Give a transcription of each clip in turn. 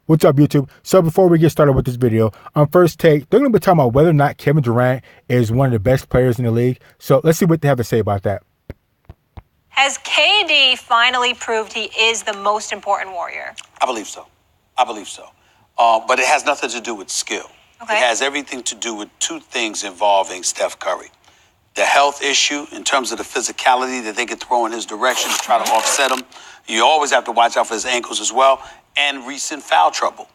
What's up, YouTube? So before we get started with this video, on First Take, they're going to be talking about whether or not Kevin Durant is one of the best players in the league. So let's see what they have to say about that. Has KD finally proved he is the most important Warrior? I believe so. But it has nothing to do with skill. Okay. It has everything to do with two things involving Steph Curry. The health issue in terms of the physicality that they could throw in his direction to try to offset him. You always have to watch out for his ankles as well. And recent foul trouble.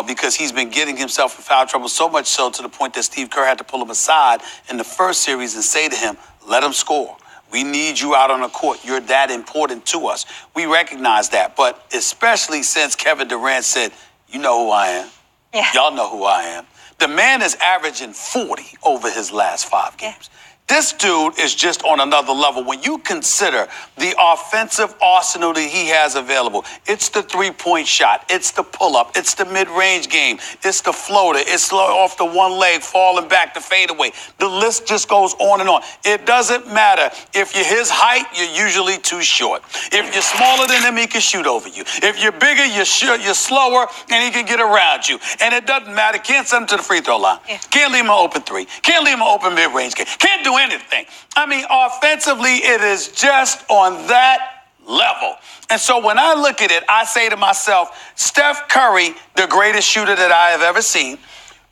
Because he's been getting himself in foul trouble so much so to the point that Steve Kerr had to pull him aside in the first series and say to him, let him score. We need you out on the court. You're that important to us. We recognize that. But especially since Kevin Durant said, you know who I am. Yeah. Y'all know who I am. The man is averaging 40 over his last 5 games. Yeah. This dude is just on another level. When you consider the offensive arsenal that he has available, it's the three-point shot, it's the pull-up, it's the mid-range game, it's the floater, it's off the one leg, falling back, the fadeaway. The list just goes on and on. It doesn't matter. If you're his height, you're usually too short. If you're smaller than him, he can shoot over you. If you're bigger, you're slower, and he can get around you. And it doesn't matter. Can't send him to the free throw line. Yeah. Can't leave him an open three. Can't leave him an open mid-range game. Can't do anything. I mean, offensively, it is just on that level. And so when I look at it, I say to myself, Steph Curry, the greatest shooter that I have ever seen,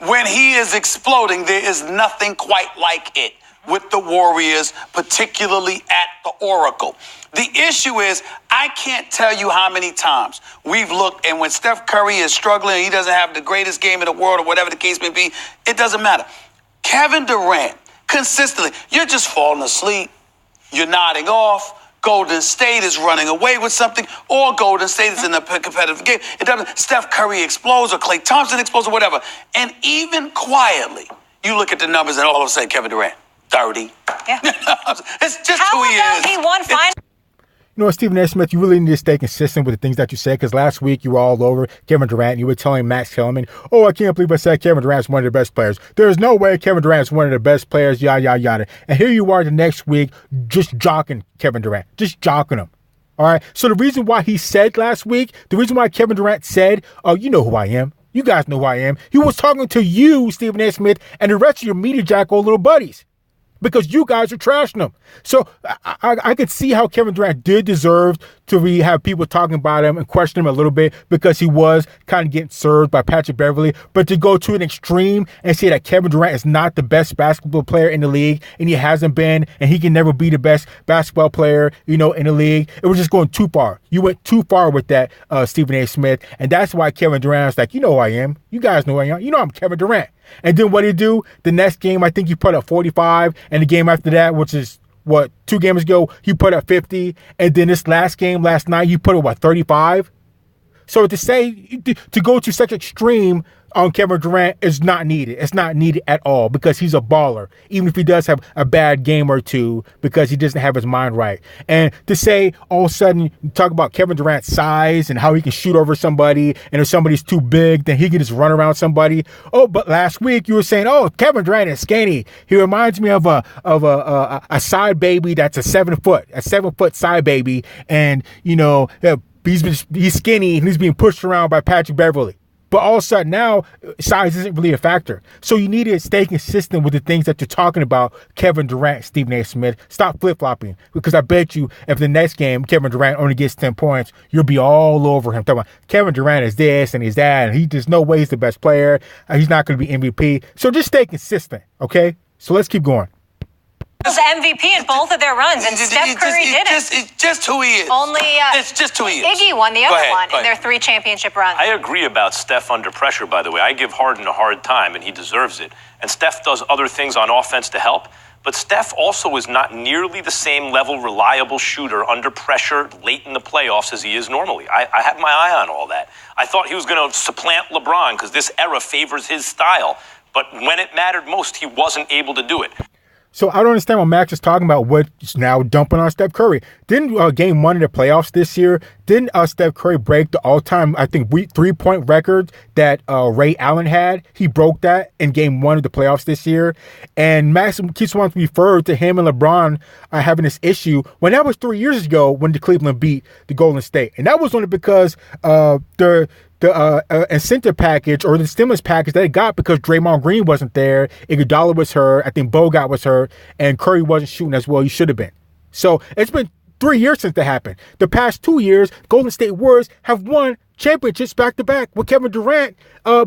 when he is exploding, there is nothing quite like it with the Warriors, particularly at the Oracle. The issue is, I can't tell you how many times we've looked, and when Steph Curry is struggling, he doesn't have the greatest game in the world or whatever the case may be, it doesn't matter. Kevin Durant, consistently, you're just falling asleep. You're nodding off. Golden State is running away with something, or Golden State is in a competitive game. It doesn't. Steph Curry explodes, or Klay Thompson explodes, or whatever. And even quietly, you look at the numbers, and all of a sudden, Kevin Durant, 30. Yeah. It's just who he is. How about he won finals? You know, Stephen A. Smith, you really need to stay consistent with the things that you say, because last week you were all over Kevin Durant and you were telling Max Kellerman, oh, I can't believe I said Kevin Durant's one of the best players. There's no way Kevin Durant's one of the best players, yada, yada, yada. And here you are the next week just jocking Kevin Durant, just jocking him. All right. So the reason why he said last week, the reason why Kevin Durant said, oh, you know who I am. You guys know who I am. He was talking to you, Stephen A. Smith, and the rest of your media jackal little buddies, because you guys are trashing him. So I could see how Kevin Durant did deserve to have people talking about him and question him a little bit, because he was kind of getting served by Patrick Beverley. But to go to an extreme and say that Kevin Durant is not the best basketball player in the league, and he hasn't been, and he can never be the best basketball player, in the league, it was just going too far. You went too far with that, Stephen A. Smith. And that's why Kevin Durant's like, you know who I am. You guys know who I am. You know I'm Kevin Durant. And then what did he do? The next game, I think he put up 45. And the game after that, which is, 2 games ago, he put up 50. And then this last game, last night, he put up, 35? So to go to such extreme on Kevin Durant is not needed. It's not needed at all, because he's a baller, even if he does have a bad game or two, because he doesn't have his mind right. And to say all of a sudden, talk about Kevin Durant's size and how he can shoot over somebody, and if somebody's too big, then he can just run around somebody. Oh, but last week you were saying, oh, Kevin Durant is skinny. He reminds me of a side baby that's a 7 foot side baby, and he's skinny and he's being pushed around by Patrick Beverley. But all of a sudden now, size isn't really a factor. So you need to stay consistent with the things that you're talking about, Kevin Durant, Stephen A. Smith. Stop flip-flopping. Because I bet you if the next game Kevin Durant only gets 10 points, you'll be all over him. Talking about Kevin Durant is this and he's that, and there's no way he's the best player. He's not going to be MVP. So just stay consistent, okay? So let's keep going. Was the MVP in both of their runs, and Steph Curry didn't. It's just who he is. It's just who he is. Iggy won the other one in their 3 championship runs. I agree about Steph under pressure, by the way. I give Harden a hard time, and he deserves it. And Steph does other things on offense to help. But Steph also is not nearly the same level reliable shooter under pressure late in the playoffs as he is normally. I had my eye on all that. I thought he was going to supplant LeBron because this era favors his style. But when it mattered most, he wasn't able to do it. So I don't understand what Max is talking about, what's now dumping on Steph Curry. Didn't game 1 of the playoffs this year, didn't Steph Curry break the all-time, I think, 3-point record that Ray Allen had? He broke that in game 1 of the playoffs this year. And Max keeps wanting to refer to him and LeBron having this issue when that was 3 years ago when the Cleveland beat the Golden State. And that was only because the incentive package or the stimulus package that it got because Draymond Green wasn't there, Iguodala was hurt, I think Bogut was hurt, and Curry wasn't shooting as well he should have been. So it's been 3 years since that happened. The past 2 years, Golden State Warriors have won championships back-to-back with Kevin Durant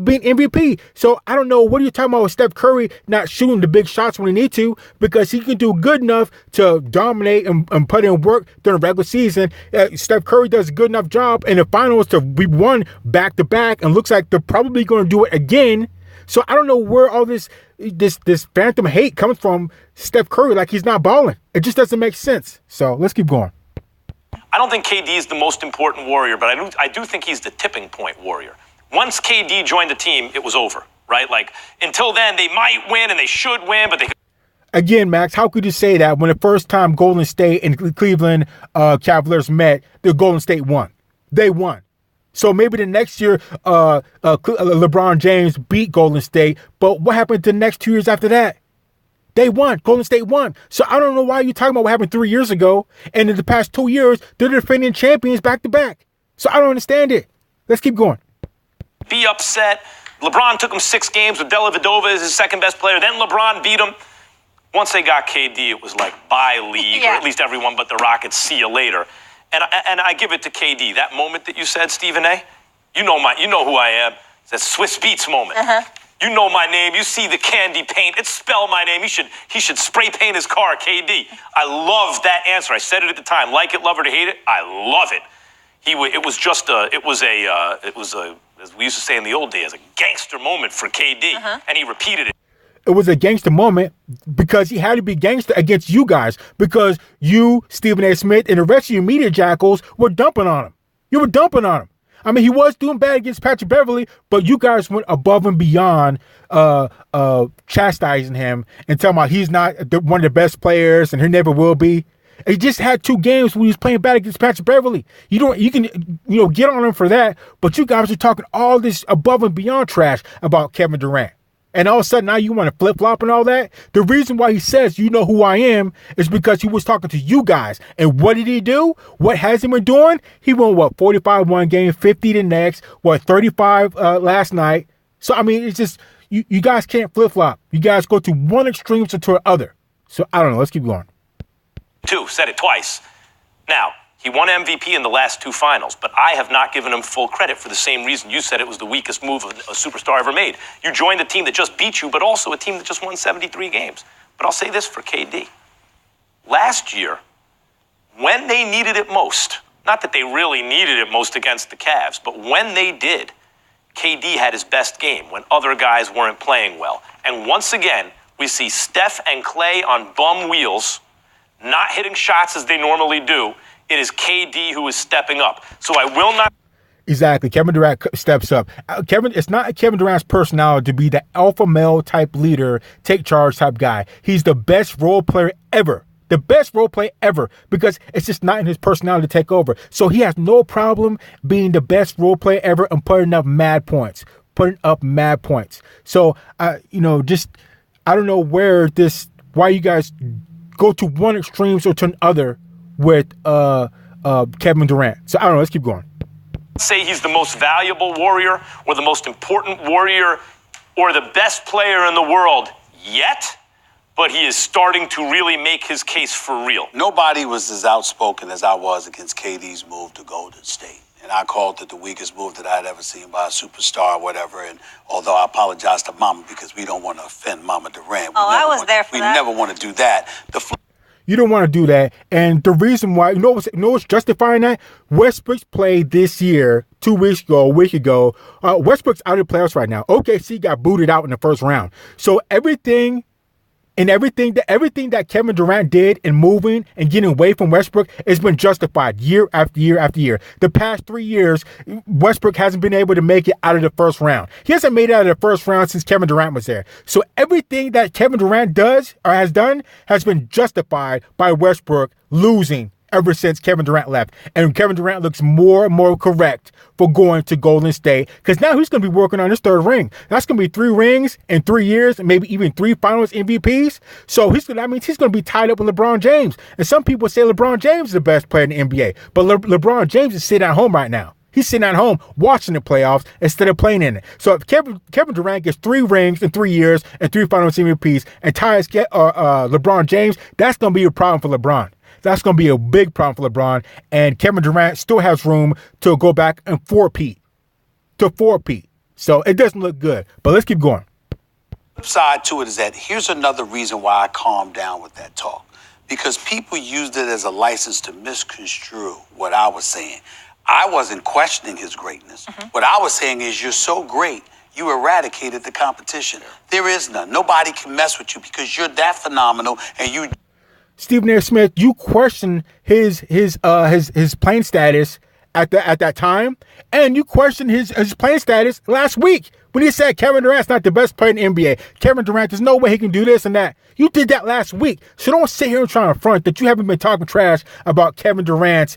being MVP. So I don't know, what are you talking about with Steph Curry not shooting the big shots when he need to, because he can do good enough to dominate and put in work during the regular season. Steph Curry does a good enough job in the finals to be won back-to-back, and looks like they're probably going to do it again. So I don't know where all this phantom hate comes from Steph Curry, like he's not balling. It just doesn't make sense. So let's keep going. I don't think KD is the most important warrior, but I do think he's the tipping point warrior. Once KD joined the team, it was over, right? Like, until then, they might win and they should win, but they... Again, Max, how could you say that when the first time Golden State and Cleveland Cavaliers met, the Golden State won? They won. So maybe the next year, LeBron James beat Golden State, but what happened the next 2 years after that? They won. Golden State won. So I don't know why you're talking about what happened 3 years ago, and in the past 2 years, they're the defending champions back-to-back. So I don't understand it. Let's keep going. Be upset. LeBron took him 6 games with Dellavedova as his second best player. Then LeBron beat him. Once they got KD, it was like, bye, league, or at least everyone but the Rockets, see you later. And I give it to KD. That moment that you said, Stephen A., you know who I am. It's that Swiss Beats moment. You know my name. You see the candy paint. It spell my name. He should spray paint his car, KD. I love that answer. I said it at the time. Like it, love it, or hate it. I love it. It was as we used to say in the old days, a gangster moment for KD, and he repeated it. It was a gangster moment because he had to be gangster against you guys, because you, Stephen A. Smith, and the rest of you media jackals were dumping on him. You were dumping on him. I mean, he was doing bad against Patrick Beverley, but you guys went above and beyond chastising him and telling him he's not one of the best players and he never will be. He just had 2 games when he was playing bad against Patrick Beverley. You can get on him for that, but you guys are talking all this above and beyond trash about Kevin Durant. And all of a sudden now you want to flip-flop and all that? The reason why he says you know who I am is because he was talking to you guys. And what did he do? What has he been doing? He won, 45 one game, 50 the next, 35 last night. So, I mean, it's just, you guys can't flip-flop. You guys go to one extreme to the other. So, I don't know. Let's keep going. 2, said it twice. Now, he won MVP in the last 2 finals, but I have not given him full credit for the same reason you said it was the weakest move a superstar ever made. You joined a team that just beat you, but also a team that just won 73 games. But I'll say this for KD. Last year, when they needed it most, not that they really needed it most against the Cavs, but when they did, KD had his best game when other guys weren't playing well. And once again, we see Steph and Klay on bum wheels, not hitting shots as they normally do. It is KD who is stepping up. So I will not... Exactly. Kevin Durant steps up. It's not Kevin Durant's personality to be the alpha male type leader, take charge type guy. He's the best role player ever. The best role player ever, because it's just not in his personality to take over. So he has no problem being the best role player ever and putting up mad points. So, I don't know why you guys go to one extreme or to another with Kevin Durant. So I don't know. Let's keep going. Say he's the most valuable warrior or the most important warrior or the best player in the world yet, but he is starting to really make his case for real. Nobody was as outspoken as I was against KD's move to Golden State. And I called it the weakest move that I'd ever seen by a superstar or whatever. And although I apologize to Mama because we don't want to offend Mama Durant. I was there for that. We never want to do that. You don't want to do that. And the reason why, what's justifying that? Westbrook's played this year, 2 weeks ago, a week ago. Westbrook's out of the playoffs right now. OKC got booted out in the first round. So everything that Kevin Durant did in moving and getting away from Westbrook has been justified year after year after year. The past 3 years, Westbrook hasn't been able to make it out of the first round. He hasn't made it out of the first round since Kevin Durant was there. So everything that Kevin Durant does or has done has been justified by Westbrook losing ever since Kevin Durant left. And Kevin Durant looks more and more correct for going to Golden State, because now he's going to be working on his 3rd ring. That's going to be 3 rings in 3 years and maybe even 3 finals MVPs. So he's going to be tied up with LeBron James. And some people say LeBron James is the best player in the NBA, but LeBron James is sitting at home right now. He's sitting at home watching the playoffs instead of playing in it. So if Kevin Durant gets 3 rings in 3 years and 3 Finals MVPs and ties LeBron James, that's going to be a problem for LeBron. That's going to be a big problem for LeBron. And Kevin Durant still has room to go back and four-peat. So it doesn't look good. But let's keep going. Flip side to it is that here's another reason why I calmed down with that talk. Because people used it as a license to misconstrue what I was saying. I wasn't questioning his greatness. What I was saying is you're so great, you eradicated the competition. There is none. Nobody can mess with you because you're that phenomenal and you... Stephen A. Smith, you question his playing status at that time, and you questioned his playing status last week when he said Kevin Durant's not the best player in the NBA. Kevin Durant, there's no way he can do this and that. You did that last week, so don't sit here and try to front that you haven't been talking trash about Kevin Durant's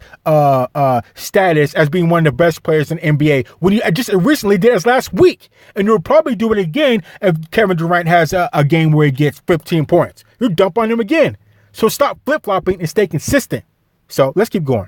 status as being one of the best players in the NBA when you just recently did this last week, and you'll probably do it again if Kevin Durant has a game where he gets 15 points. You dump on him again. So stop flip-flopping and stay consistent. So let's keep going.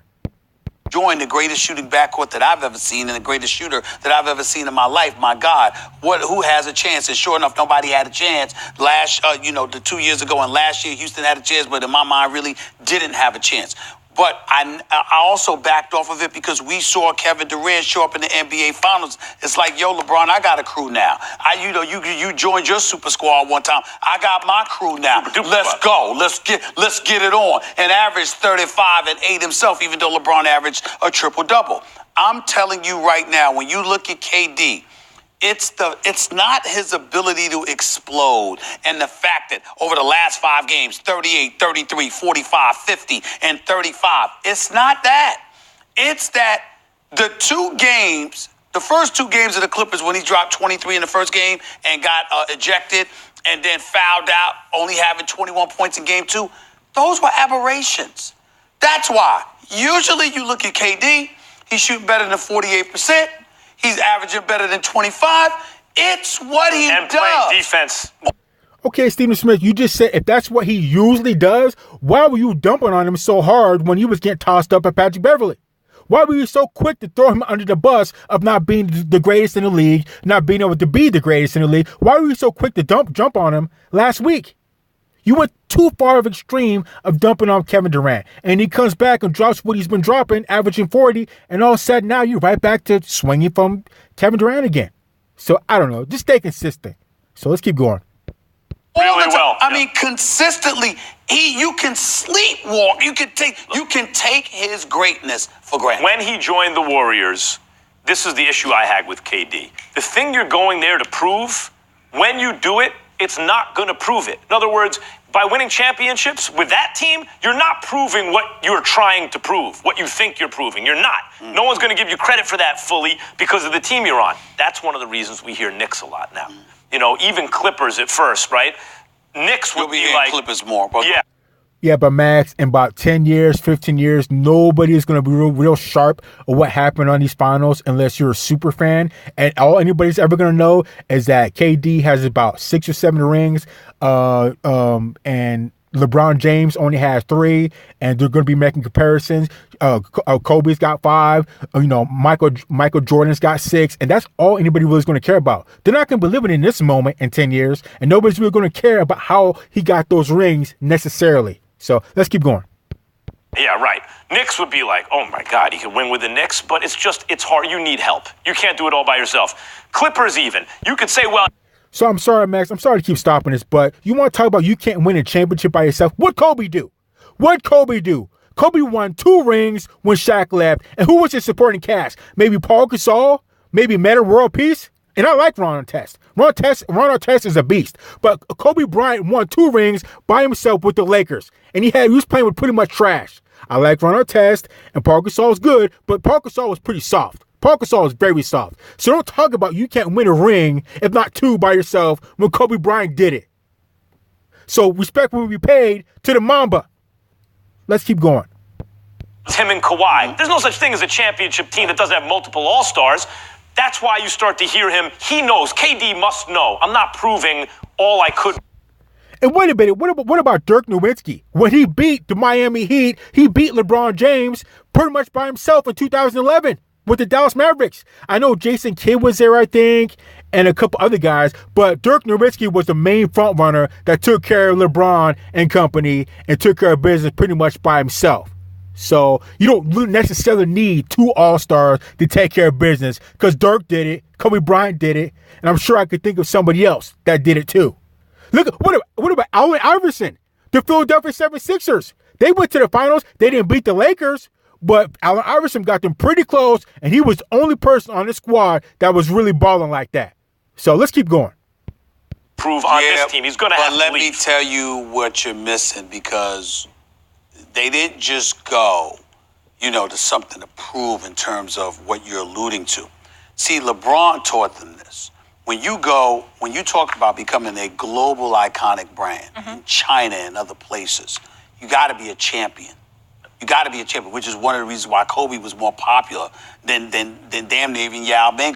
Join the greatest shooting backcourt that I've ever seen and the greatest shooter that I've ever seen in my life. My God, who has a chance? And sure enough, nobody had a chance the 2 years ago, and last year Houston had a chance, but in my mind really didn't have a chance. But I also backed off of it because we saw Kevin Durant show up in the NBA Finals. It's like, yo, LeBron, I got a crew now. You joined your super squad one time. I got my crew now. Let's go. Let's get it on. And averaged 35 and 8 himself, even though LeBron averaged a triple-double. I'm telling you right now, when you look at KD, it's not his ability to explode and the fact that over the last 5 games, 38, 33, 45, 50, and 35. It's not that. It's that the first 2 games of the Clippers when he dropped 23 in the first game and got ejected and then fouled out, only having 21 points in game 2, those were aberrations. That's why. Usually you look at KD, he's shooting better than 48%. He's averaging better than 25. It's what he does. And playing defense. Okay, Stephen Smith, you just said if that's what he usually does, why were you dumping on him so hard when he was getting tossed up at Patrick Beverley? Why were you so quick to throw him under the bus of not being the greatest in the league, not being able to be the greatest in the league? Why were you so quick to jump on him last week? You went too far of extreme of dumping on Kevin Durant. And he comes back and drops what he's been dropping, averaging 40. And all of a sudden now you're right back to swinging from Kevin Durant again. So I don't know. Just stay consistent. So let's keep going. Really well. I mean, consistently, you can sleepwalk. You can take his greatness for granted. When he joined the Warriors, this is the issue I had with KD. The thing you're going there to prove, when you do it, it's not going to prove it. In other words, by winning championships with that team, you're not proving what you're trying to prove, what you think you're proving. You're not. No one's going to give you credit for that fully because of the team you're on. That's one of the reasons we hear Knicks a lot now. Even Clippers at first, right? Knicks would be like Clippers more. Yeah. Yeah, but Max, in about 10 years, 15 years, nobody is going to be real sharp of what happened on these finals unless you're a super fan. And all anybody's ever going to know is that KD has about 6 or 7 rings, and LeBron James only has 3, and they're going to be making comparisons. Kobe's got 5, Michael Jordan's got 6, and that's all anybody really is going to care about. They're not going to be living in this moment in 10 years, and nobody's really going to care about how he got those rings necessarily. So let's keep going. Yeah, right. Knicks would be like, oh my God, he can win with the Knicks, but it's hard. You need help. You can't do it all by yourself. Clippers even. You could say, well... So I'm sorry, Max. I'm sorry to keep stopping this, but you want to talk about you can't win a championship by yourself? What'd Kobe do? Kobe won 2 rings when Shaq left, and who was his supporting cast? Maybe Paul Gasol? Maybe Metta World Peace? And I like Ron Artest. Ron Artest is a beast. But Kobe Bryant won 2 rings by himself with the Lakers. And he was playing with pretty much trash. I like Ron Artest, and Paul Gasol is good, but Paul Gasol was pretty soft. Paul Gasol is very soft. So don't talk about you can't win a ring, if not 2 by yourself, when Kobe Bryant did it. So respect will be paid to the Mamba. Let's keep going. Him and Kawhi. There's no such thing as a championship team that doesn't have multiple all-stars. That's why you start to hear him. He knows. KD must know. I'm not proving all I could. And wait a minute. What about Dirk Nowitzki? When he beat the Miami Heat, he beat LeBron James pretty much by himself in 2011. with the Dallas Mavericks. I know Jason Kidd was there, I think, and a couple other guys, but Dirk Nowitzki was the main front runner that took care of LeBron and company and took care of business pretty much by himself. So you don't necessarily need 2 All-Stars to take care of business, because Dirk did it, Kobe Bryant did it, and I'm sure I could think of somebody else that did it too. Look, what about Allen Iverson, the Philadelphia 76ers? They went to the finals. They didn't beat the Lakers, but Allen Iverson got them pretty close, and he was the only person on the squad that was really balling like that. So let's keep going. Prove on this team, he's going to have to leave. But let me tell you what you're missing, because they didn't just go, to something to prove in terms of what you're alluding to. See, LeBron taught them this. When you talk about becoming a global iconic brand in China and other places, you got to be a champion. You got to be a champion, which is one of the reasons why Kobe was more popular than damn near even Yao Ming.